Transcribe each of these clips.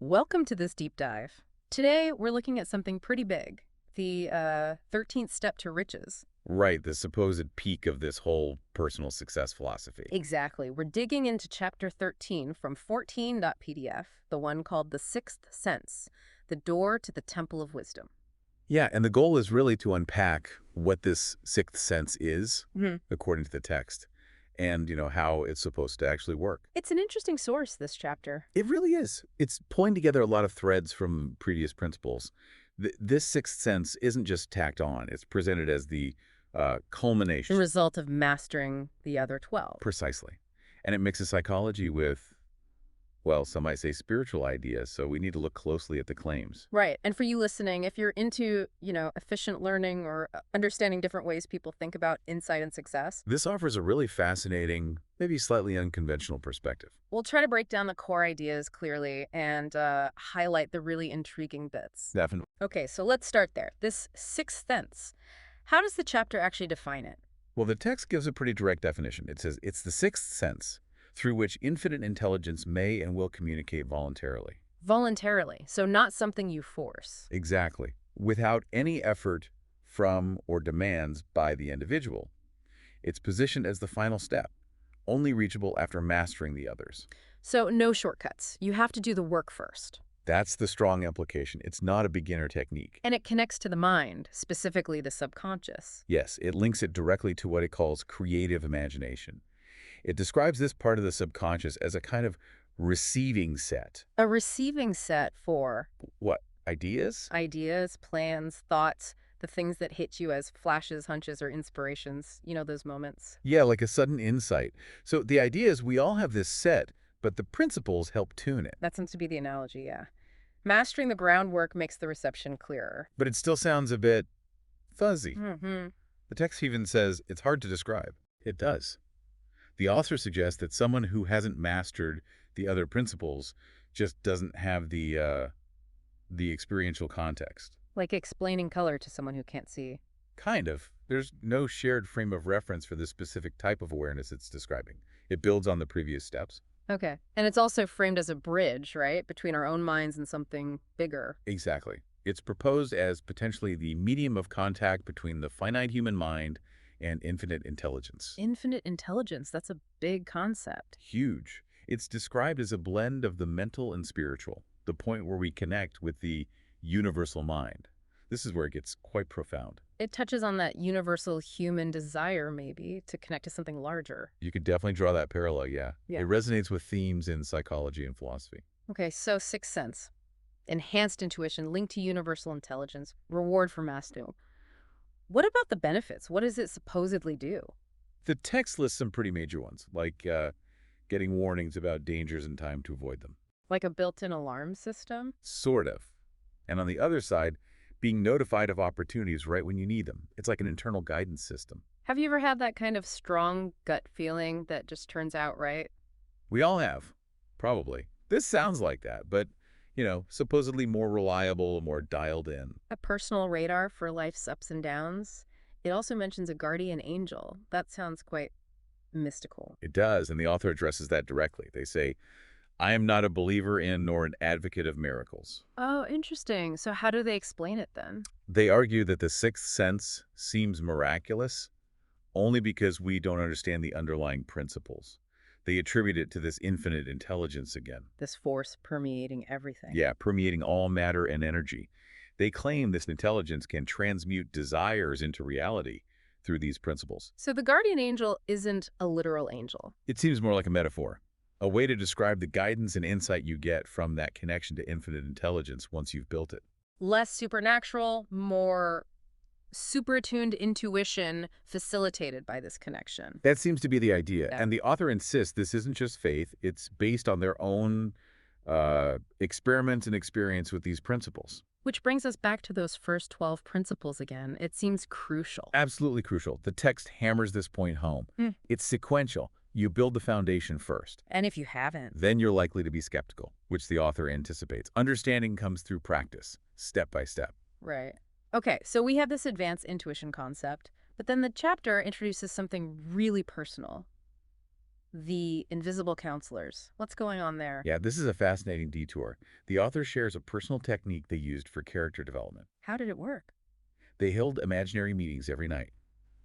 Welcome to this deep dive. Today, we're looking at something pretty big, the 13th step to riches. Right, the supposed peak of this whole personal success philosophy. Exactly. We're digging into chapter 13 from 14.pdf, the one called The Sixth Sense, the door to the Temple of Wisdom. Yeah, and the goal is really to unpack what this sixth sense is, Mhm. according to the text, and, how it's supposed to actually work. It's an interesting source, this chapter. It really is. It's pulling together a lot of threads from previous principles. This sixth sense isn't just tacked on. It's presented as the The culmination. result of mastering the other 12. Precisely. And it mixes psychology with, well, some might say spiritual ideas, so we need to look closely at the claims. Right. And for you listening, if you're into, efficient learning or understanding different ways people think about insight and success, This offers a really fascinating, maybe slightly unconventional perspective. we'll try to break down the core ideas clearly and highlight the really intriguing bits. Definitely. Okay, so let's start there. This sixth sense. How does the chapter actually define it? Well, the text gives a pretty direct definition. It says it's the sixth sense through which infinite intelligence may and will communicate voluntarily. Voluntarily, so not something you force. Exactly. Without any effort from or demands by the individual. It's positioned as the final step, only reachable after mastering the others. So no shortcuts. You have to do the work first. That's the strong implication. It's not a beginner technique. And it connects to the mind, specifically the subconscious. Yes, it links it directly to what it calls creative imagination. It describes this part of the subconscious as a kind of receiving set. A receiving set for What, ideas? ideas, plans, thoughts, the things that hit you as flashes, hunches, or inspirations. You know, those moments. Yeah, like a sudden insight. So the idea is we all have this set, but the principles help tune it. That seems to be the analogy, yeah. Mastering the groundwork makes the reception clearer. But it still sounds a bit fuzzy. Mm-hmm. The text even says it's hard to describe. It does. The author suggests that someone who hasn't mastered the other principles just doesn't have the experiential context. Like explaining color to someone who can't see. Kind of. There's no shared frame of reference for the specific type of awareness it's describing. It builds on the previous steps. Okay. And it's also framed as a bridge, right? Between our own minds and something bigger. Exactly. It's proposed as potentially the medium of contact between the finite human mind and infinite intelligence. Infinite intelligence, that's a big concept. Huge. It's described as a blend of the mental and spiritual, the point where we connect with the universal mind. This is where it gets quite profound. It touches on that universal human desire, maybe, to connect to something larger. You could definitely draw that parallel, yeah. Yeah. It resonates with themes in psychology and philosophy. Okay, so sixth sense. Enhanced intuition linked to universal intelligence, reward for mastering. What about the benefits? What does it supposedly do? The text lists some pretty major ones, like getting warnings about dangers and time to avoid them. Like a built-in alarm system? Sort of. And on the other side, being notified of opportunities right when you need them. It's like an internal guidance system. Have you ever had that kind of strong gut feeling that just turns out right? We all have, probably. This sounds like that, but, supposedly more reliable, more dialed in. A personal radar for life's ups and downs? It also mentions a guardian angel. That sounds quite mystical. It does, and the author addresses that directly. They say, I am not a believer in nor an advocate of miracles. Oh, interesting. So how do they explain it then? They argue that the sixth sense seems miraculous only because we don't understand the underlying principles. They attribute it to this infinite intelligence again. This force permeating everything. Yeah, permeating all matter and energy. They claim this intelligence can transmute desires into reality through these principles. So the guardian angel isn't a literal angel. It seems more like a metaphor, a way to describe the guidance and insight you get from that connection to infinite intelligence once you've built it. Less supernatural, more super attuned intuition facilitated by this connection. That seems to be the idea. Yeah. And the author insists this isn't just faith. It's based on their own experiments and experience with these principles. Which brings us back to those first 12 principles again. It seems crucial. Absolutely crucial. The text hammers this point home. It's sequential. You build the foundation first. And if you haven't, Then you're likely to be skeptical, which the author anticipates. Understanding comes through practice, step by step. right. Okay, so we have this advanced intuition concept, but then the chapter introduces something really personal. The invisible counselors. What's going on there? Yeah, this is a fascinating detour. The author shares a personal technique they used for character development. How did it work? They held imaginary meetings every night.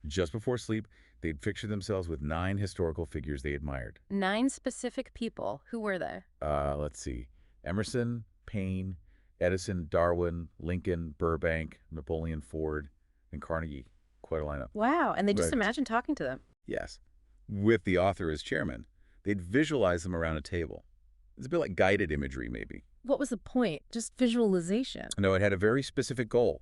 Just before sleep, they'd picture themselves with 9 historical figures they admired. 9 specific people. Who were they? Let's see. Emerson, Paine, Edison, Darwin, Lincoln, Burbank, Napoleon, Ford, and Carnegie. Quite a lineup. Wow, and they just Right. imagine talking to them. Yes. With the author as chairman, they'd visualize them around a table. It's a bit like guided imagery, maybe. What was the point? Just visualization. No, it had a very specific goal: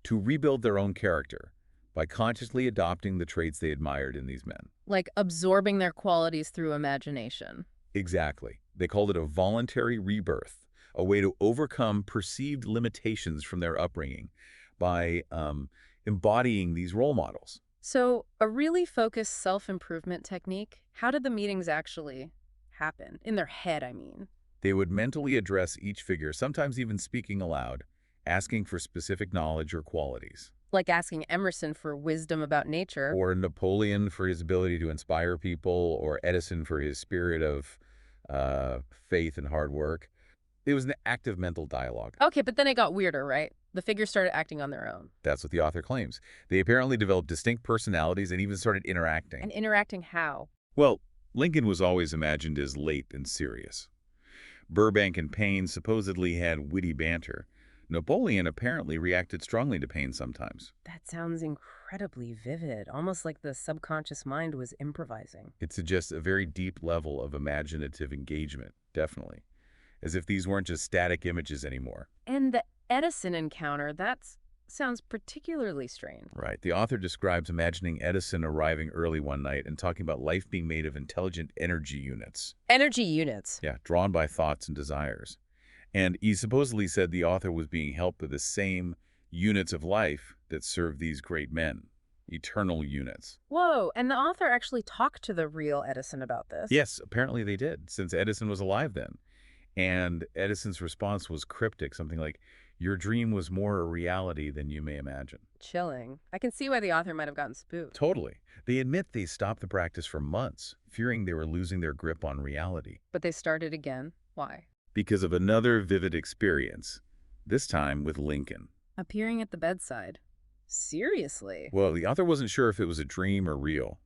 to rebuild their own character by consciously adopting the traits they admired in these men. Like absorbing their qualities through imagination. Exactly. They called it a voluntary rebirth, a way to overcome perceived limitations from their upbringing by embodying these role models. So, a really focused self-improvement technique. How did the meetings actually happen? In their head, I mean. They would mentally address each figure, sometimes even speaking aloud, asking for specific knowledge or qualities. Like asking Emerson for wisdom about nature. Or Napoleon for his ability to inspire people, or Edison for his spirit of faith and hard work. It was an active mental dialogue. Okay, but then it got weirder, right? The figures started acting on their own. That's what the author claims. They apparently developed distinct personalities and even started interacting. And interacting how? Well, Lincoln was always imagined as late and serious. Burbank and Paine supposedly had witty banter. Napoleon apparently reacted strongly to Paine sometimes. That sounds incredibly vivid, almost like the subconscious mind was improvising. It suggests a very deep level of imaginative engagement, definitely. As if these weren't just static images anymore. And the Edison encounter, that sounds particularly strange. Right. The author describes imagining Edison arriving early one night and talking about life being made of intelligent energy units. Energy units. Yeah, drawn by thoughts and desires. And he supposedly said the author was being helped by the same units of life that served these great men, eternal units. Whoa, and the author actually talked to the real Edison about this. Yes, apparently they did, since Edison was alive then. And Edison's response was cryptic, something like, "Your dream was more a reality than you may imagine." Chilling. I can see why the author might have gotten spooked. Totally. They admit they stopped the practice for months, fearing they were losing their grip on reality. But they started again. Why? Because of another vivid experience, this time with Lincoln. Appearing at the bedside. Seriously? Well, the author wasn't sure if it was a dream or real,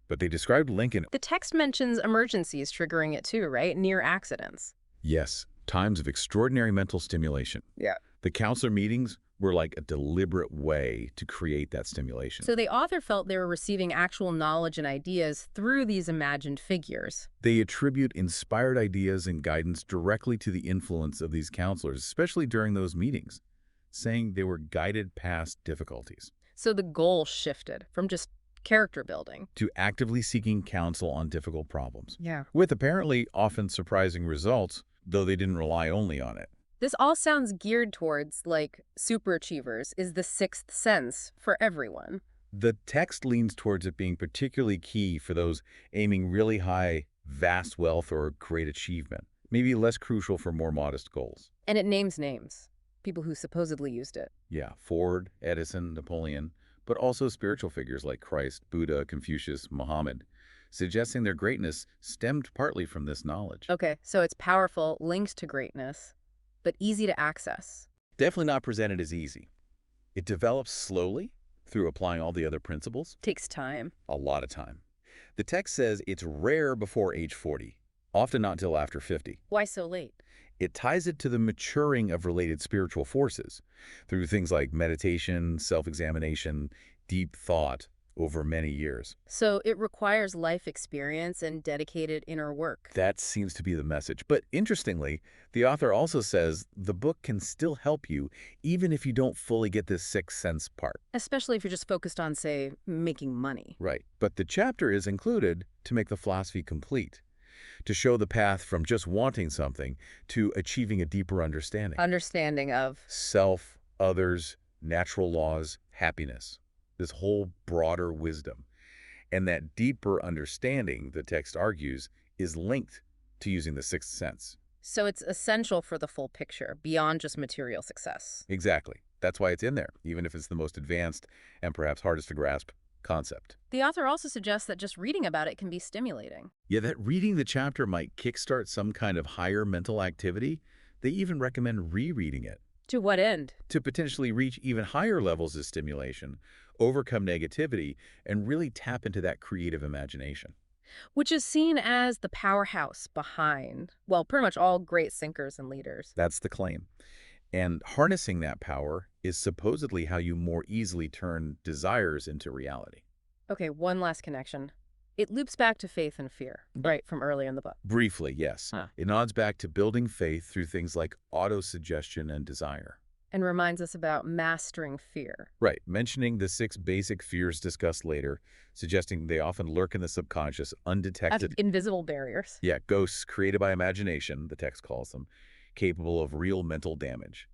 but they described Lincoln. The text mentions emergencies triggering it too, right? Near accidents. Yes, times of extraordinary mental stimulation. Yeah. The counselor meetings were like a deliberate way to create that stimulation. So the author felt they were receiving actual knowledge and ideas through these imagined figures. They attribute inspired ideas and guidance directly to the influence of these counselors, especially during those meetings, saying they were guided past difficulties. So the goal shifted from just character building to actively seeking counsel on difficult problems. Yeah. With apparently often surprising results, though they didn't rely only on it. This all sounds geared towards, like, superachievers is the sixth sense for everyone. The text leans towards it being particularly key for those aiming really high, vast wealth or great achievement, maybe less crucial for more modest goals. And it names names, people who supposedly used it. Yeah, Ford, Edison, Napoleon, but also spiritual figures like Christ, Buddha, Confucius, Muhammad, suggesting their greatness stemmed partly from this knowledge. Okay, so it's powerful, linked to greatness, but easy to access. Definitely not presented as easy. It develops slowly through applying all the other principles. Takes time. A lot of time. The text says it's rare before age 40, often not till after 50. Why so late? It ties it to the maturing of related spiritual forces through things like meditation, self-examination, deep thought over many years. So it requires life experience and dedicated inner work. That seems to be the message. But interestingly, the author also says the book can still help you even if you don't fully get this sixth sense part. Especially if you're just focused on, say, making money. Right. But the chapter is included to make the philosophy complete, to show the path from just wanting something to achieving a deeper understanding. Understanding of Self, others, natural laws, happiness. This whole broader wisdom. And that deeper understanding, the text argues, is linked to using the sixth sense. So it's essential for the full picture, beyond just material success. Exactly. That's why it's in there, even if it's the most advanced and perhaps hardest to grasp concept. The author also suggests that just reading about it can be stimulating. Yeah, that reading the chapter might kickstart some kind of higher mental activity. They even recommend rereading it To what end? to potentially reach even higher levels of stimulation, overcome negativity, and really tap into that creative imagination. Which is seen as the powerhouse behind, well, pretty much all great thinkers and leaders. That's the claim. And harnessing that power is supposedly how you more easily turn desires into reality. Okay, one last connection. It loops back to faith and fear, right, from earlier in the book. Briefly, yes. Huh. It nods back to building faith through things like auto-suggestion and desire. And reminds us about mastering fear. Right, mentioning the 6 basic fears discussed later, suggesting they often lurk in the subconscious, As undetected. invisible barriers. Yeah, ghosts created by imagination, the text calls them, capable of real mental damage.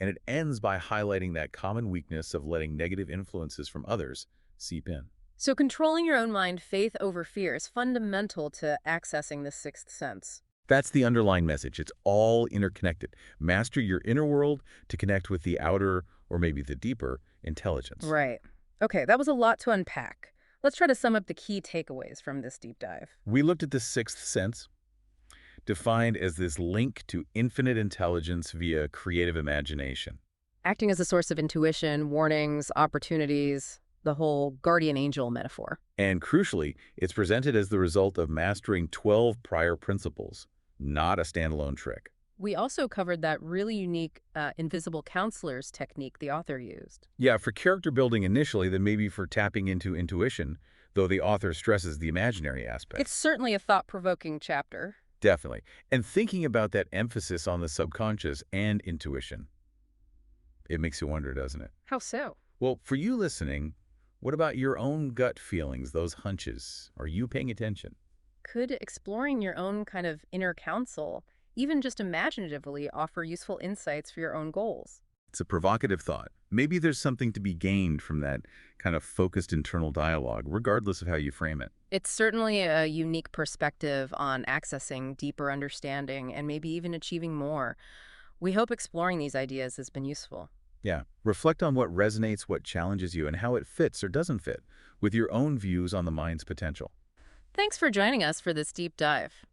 And it ends by highlighting that common weakness of letting negative influences from others seep in. So controlling your own mind, faith over fear, is fundamental to accessing the sixth sense. That's the underlying message. It's all interconnected. Master your inner world to connect with the outer, or maybe the deeper, intelligence. Right. Okay, that was a lot to unpack. Let's try to sum up the key takeaways from this deep dive. We looked at the sixth sense, defined as this link to infinite intelligence via creative imagination. Acting as a source of intuition, warnings, opportunities, the whole guardian angel metaphor. And crucially, it's presented as the result of mastering 12 prior principles, not a standalone trick. We also covered that really unique invisible counselors technique the author used. Yeah, for character building initially, then maybe for tapping into intuition, though the author stresses the imaginary aspect. It's certainly a thought-provoking chapter. Definitely. And thinking about that emphasis on the subconscious and intuition, it makes you wonder, doesn't it? How so? Well, for you listening, what about your own gut feelings, those hunches? Are you paying attention? Could exploring your own kind of inner counsel, even just imaginatively, offer useful insights for your own goals? It's a provocative thought. Maybe there's something to be gained from that kind of focused internal dialogue, regardless of how you frame it. It's certainly a unique perspective on accessing deeper understanding and maybe even achieving more. We hope exploring these ideas has been useful. Yeah. Reflect on what resonates, what challenges you, and how it fits or doesn't fit with your own views on the mind's potential. Thanks for joining us for this deep dive.